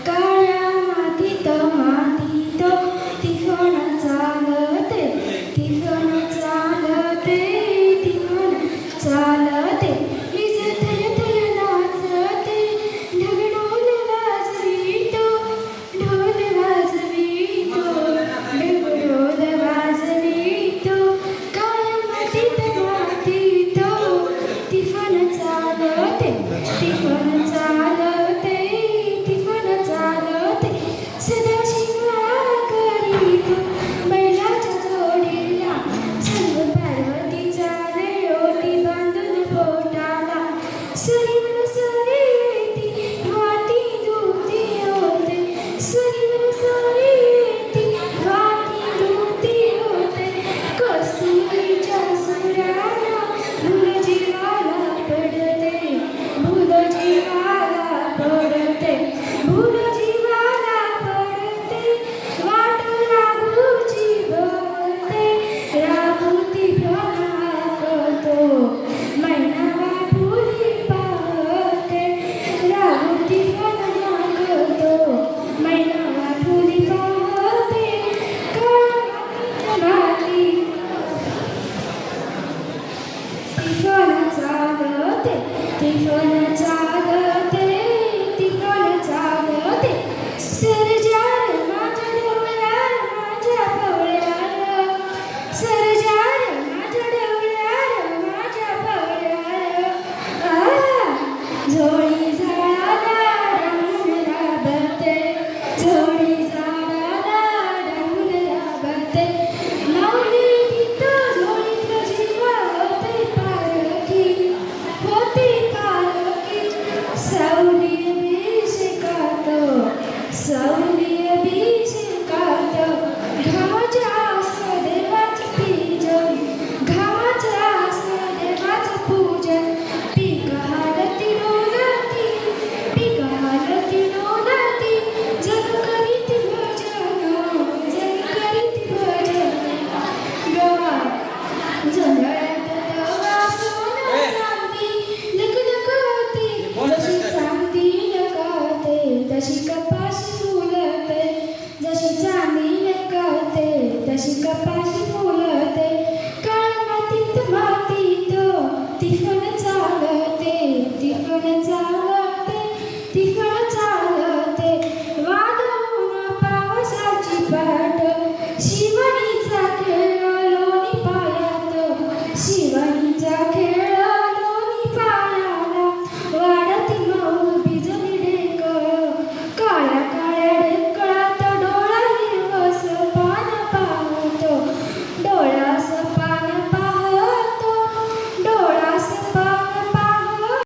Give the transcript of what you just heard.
काळ्या मातीत मातीत तिफन चालते तिफन चालते तिफन चालते वीज थय थय नाचते ढगढोल वाजवितो ढोल वाजवितो ढगढोल वाजवितो काळ्या मातीत मातीत तिफन चालते तिफन चालते तिफन चालते सदाशिवा करीत बैलाच्या जोडीला सर्व पार्वतीचा रे ओटी बांधून पोटाला सरीवर सरी येती वाटी धुती होते सरीवर सरी येती वाटी धुती होते कस्तुरीच्या सुराला भूल जीवाला पडते भूल जीवाला पडते भूल जीवाला पडते वाट राघूची बोलते राघूती पाहतो मैनावा फुली पाहते राघूती पाहतो मैनावा फुली पाहते काळी तिफन चालते तिफन चालते तिफन चालते सरजार माझ्या डोळ्यार माझ्या पवळ्यार सरजार माझ्या डोळ्यार माझ्या पवळ्यार झोळ